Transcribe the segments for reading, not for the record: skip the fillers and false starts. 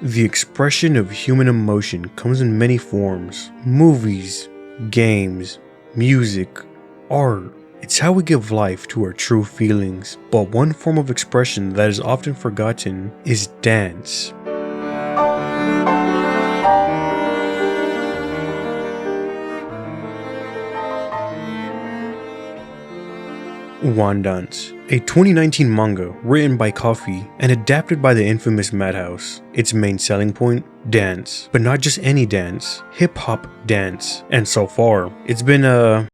The expression of human emotion comes in many forms: movies, games, music, art. It's how we give life to our true feelings, but one form of expression that is often forgotten is dance. Wandance, a 2019 manga written by Coffee and adapted by the infamous Madhouse. Its main selling point? Dance. But not just any dance, hip-hop dance. And so far, it's been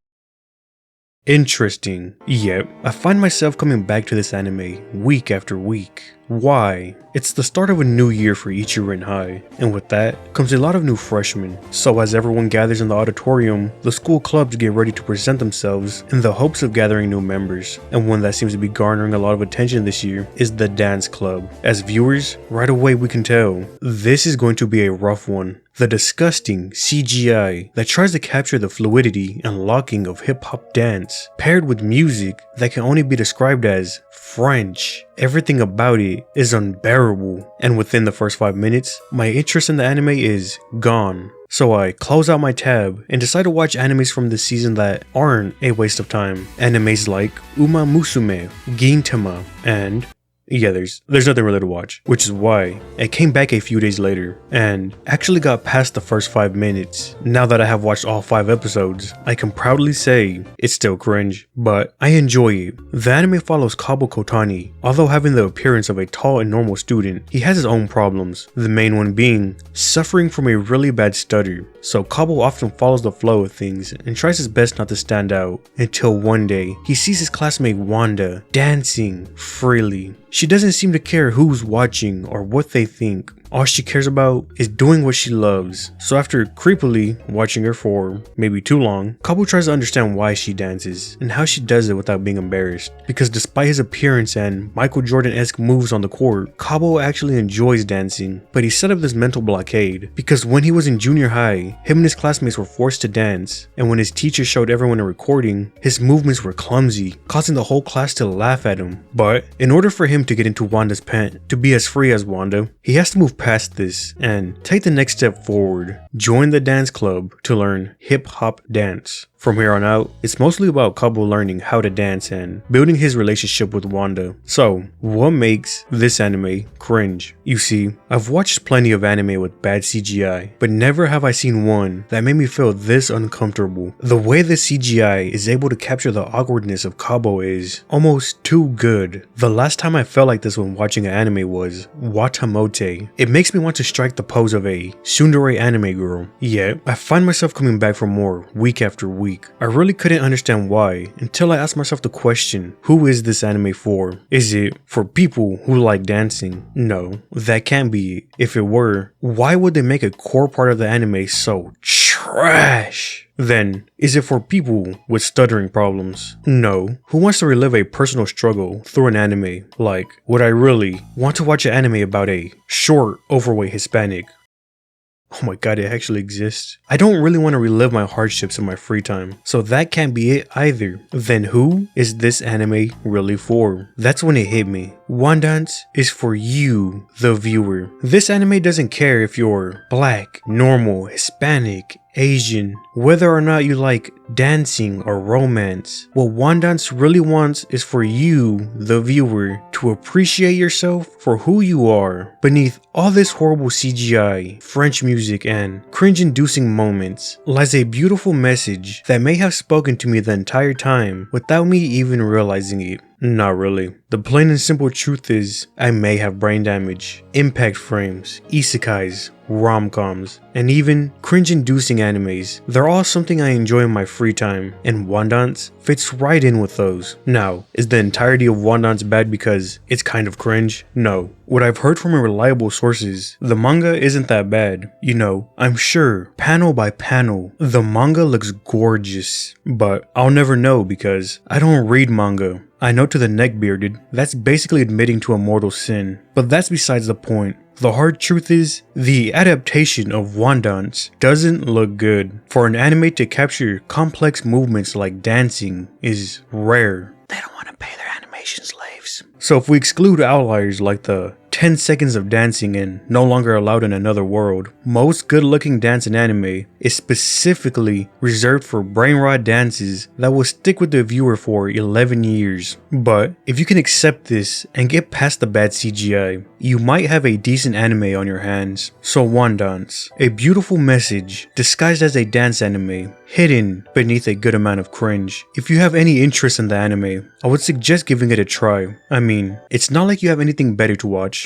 interesting. Yep, I find myself coming back to this anime week after week. Why? It's the start of a new year for Ichiran High, and with that comes a lot of new freshmen. So as everyone gathers in the auditorium, the school clubs get ready to present themselves in the hopes of gathering new members. And one that seems to be garnering a lot of attention this year is the dance club. As viewers, right away we can tell, this is going to be a rough one. The disgusting CGI that tries to capture the fluidity and locking of hip-hop dance, paired with music that can only be described as French. Everything about it is unbearable, and within the first 5 minutes, my interest in the anime is gone. So I close out my tab and decide to watch animes from this season that aren't a waste of time. Animes like Uma Musume, Gintama, and yeah, there's nothing really to watch, which is why I came back a few days later and actually got past the first 5 minutes. Now that I have watched all 5 episodes, I can proudly say it's still cringe, but I enjoy it. The anime follows Kabo Kotani. Although having the appearance of a tall and normal student, he has his own problems, the main one being suffering from a really bad stutter. So Kabo often follows the flow of things and tries his best not to stand out, until one day he sees his classmate Wanda dancing freely. She doesn't seem to care who's watching or what they think. All she cares about is doing what she loves. So after creepily watching her for maybe too long, Kabo tries to understand why she dances and how she does it without being embarrassed. Because despite his appearance and Michael Jordan-esque moves on the court, Kabo actually enjoys dancing. But he set up this mental blockade because when he was in junior high, him and his classmates were forced to dance, and when his teacher showed everyone a recording, his movements were clumsy, causing the whole class to laugh at him. But in order for him to get into Wanda's pant, to be as free as Wanda, he has to move past this and take the next step forward. Join the dance club to learn hip-hop dance. From here on out, it's mostly about Kabo learning how to dance and building his relationship with Wanda. So, what makes this anime cringe? You see, I've watched plenty of anime with bad CGI, but never have I seen one that made me feel this uncomfortable. The way the CGI is able to capture the awkwardness of Kabo is almost too good. The last time I felt like this when watching an anime was Watamote. It makes me want to strike the pose of a tsundere anime girl. Yet, I find myself coming back for more week after week. I really couldn't understand why until I asked myself the question, who is this anime for? Is it for people who like dancing? No, that can't be it. If it were, why would they make a core part of the anime so trash? Then, is it for people with stuttering problems? No. Who wants to relive a personal struggle through an anime? Like, would I really want to watch an anime about a short, overweight Hispanic? Oh my god, it actually exists. I don't really want to relive my hardships in my free time, so that can't be it either. Then who is this anime really for? That's when it hit me. Wandance is for you, the viewer. This anime doesn't care if you're black, normal, Hispanic, Asian, whether or not you like dancing or romance. What Wandance really wants is for you, the viewer, to appreciate yourself for who you are. Beneath all this horrible CGI, French music, and cringe-inducing moments lies a beautiful message that may have spoken to me the entire time without me even realizing it. Not really. The plain and simple truth is, I may have brain damage, impact frames, isekais, rom-coms, and even cringe-inducing animes. They're all something I enjoy in my free time, and Wandance fits right in with those. Now, is the entirety of Wandance bad because it's kind of cringe? No. What I've heard from reliable sources, the manga isn't that bad. You know, I'm sure, panel by panel, the manga looks gorgeous. But I'll never know because I don't read manga. I know to the neckbearded, that's basically admitting to a mortal sin. But that's besides the point. The hard truth is, the adaptation of Wandance doesn't look good. For an anime to capture complex movements like dancing is rare. They don't want to pay their animation slaves. So if we exclude outliers like the 10 seconds of dancing and no longer allowed in another world, most good looking dance in anime is specifically reserved for brain rot dances that will stick with the viewer for 11 years. But if you can accept this and get past the bad CGI, you might have a decent anime on your hands. So Wandance, a beautiful message disguised as a dance anime, hidden beneath a good amount of cringe. If you have any interest in the anime, I would suggest giving it a try. I mean, it's not like you have anything better to watch.